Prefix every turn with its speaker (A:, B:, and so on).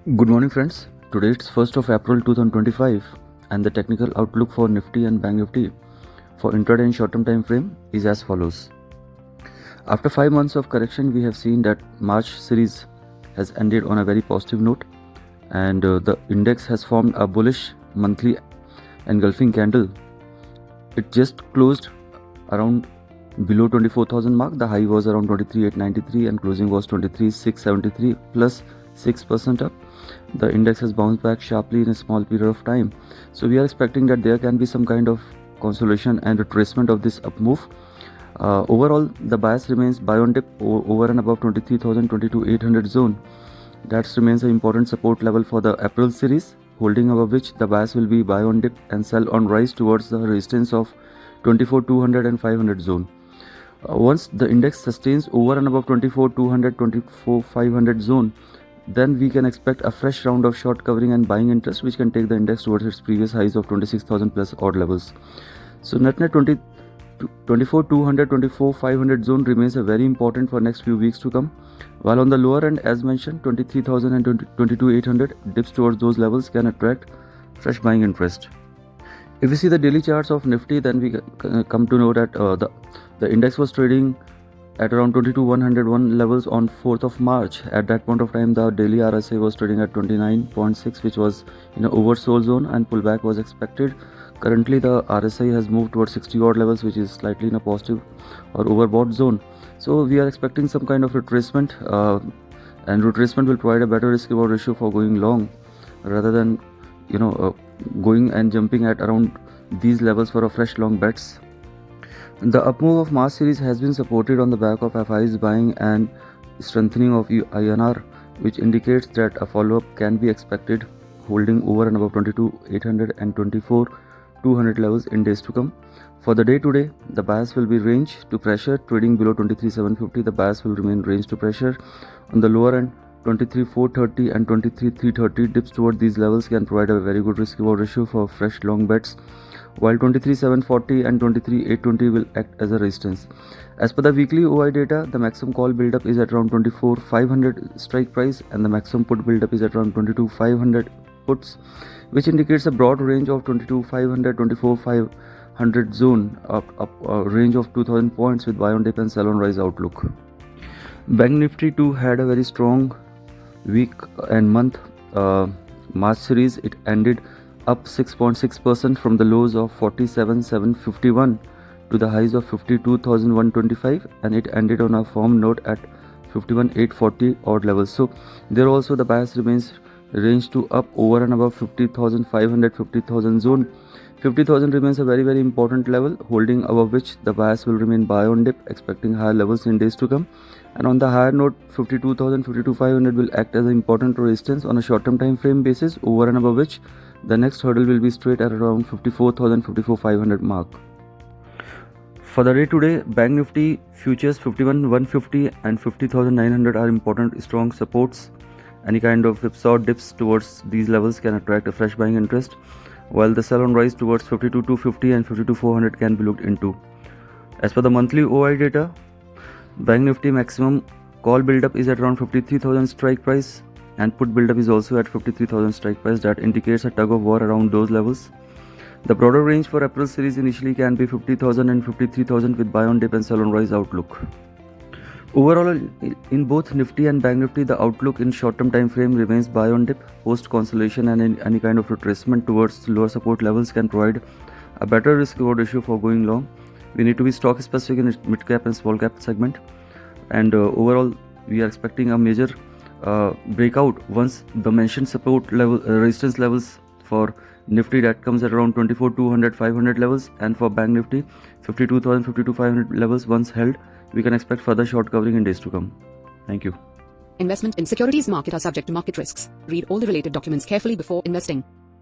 A: Good morning friends. Today it's 1st of April 2025 and the technical outlook for Nifty and Bank Nifty for intraday and short-term time frame is as follows. After 5 months of correction, we have seen that March series has ended on a very positive note and the index has formed a bullish monthly engulfing candle. It just closed around below 24,000 mark. The high was around 23,893 and closing was 23,673 plus 6% up. The index has bounced back sharply in a small period of time. So we are expecting that there can be some kind of consolidation and retracement of this up move. Overall, the bias remains buy on dip over and above 23,000, 22,800 zone. That remains an important support level for the April series, holding above which the bias will be buy on dip and sell on rise towards the resistance of 24,200 and 500 zone. Once the index sustains over and above 24,200, 24,500 zone, then we can expect a fresh round of short covering and buying interest, which can take the index towards its previous highs of 26,000 plus odd levels. So net 24,200, 24,500 zone remains a very important for next few weeks to come. While on the lower end, as mentioned, 23,000 and 22,800 dips towards those levels can attract fresh buying interest. If we see the daily charts of Nifty, then we come to know that the index was trading at around 22,101 levels on 4th of March. At that point of time, the daily RSI was trading at 29.6, which was in an oversold zone and pullback was expected. Currently, the RSI has moved towards 60 odd levels, which is slightly in a positive or overbought zone. So we are expecting some kind of retracement, and retracement will provide a better risk reward ratio for going long rather than going and jumping at around these levels for a fresh long bets. The up move of March series has been supported on the back of FIs buying and strengthening of INR, which indicates that a follow-up can be expected, holding over and above 22,800 and 24,200 levels in days to come. For the day today, the bias will be range to pressure, trading below 23,750. The bias will remain range to pressure. On the lower end, 23,430 and 23,330 dips toward these levels can provide a very good risk reward ratio for fresh long bets, while 23,740 and 23,820 will act as a resistance. As per the weekly OI data, the maximum call buildup is at around 24,500 strike price and the maximum put buildup is at around 22,500 puts, which indicates a broad range of 22,500, 24,500 zone, up a range of 2,000 points with buy on dip and sell on rise outlook. Bank Nifty too had a very strong week and month. March series, it ended up 6.6% from the lows of 47,751 to the highs of 52,125, and it ended on a firm note at 51,840 odd levels. So there also the bias remains range to up over and above 50,500, 50,000 zone. 50,000 remains a very important level, holding above which the bias will remain buy on dip, expecting higher levels in days to come. And on the higher note, 52,000, 52,500 will act as an important resistance on a short-term time frame basis, over and above which the next hurdle will be straight at around 54,000, 54,500 mark. For the day today, Bank Nifty futures 51,150 and 50,900 are important strong supports. Any kind of whipsaw dips towards these levels can attract a fresh buying interest, while the sell on rise towards 52,250 and 52,400 can be looked into. As per the monthly OI data, Bank Nifty maximum call buildup is at around 53,000 strike price and put buildup is also at 53,000 strike price. That indicates a tug of war around those levels. The broader range for April series initially can be 50,000 and 53,000 with buy on dip and sell on rise outlook. Overall, in both Nifty and Bank Nifty, the outlook in short-term time frame remains buy on dip. Post consolidation and any kind of retracement towards lower support levels can provide a better risk reward ratio for going long. We need to be stock specific in mid cap and small cap segment, and overall we are expecting a major breakout once the mentioned support level resistance levels for Nifty that comes at around 24,200, 500 levels, and for Bank Nifty 52,000, 52,500 levels once held, we can expect further short covering in days to come. Thank you.
B: Investment in securities market are subject to market risks. Read all the related documents carefully before investing.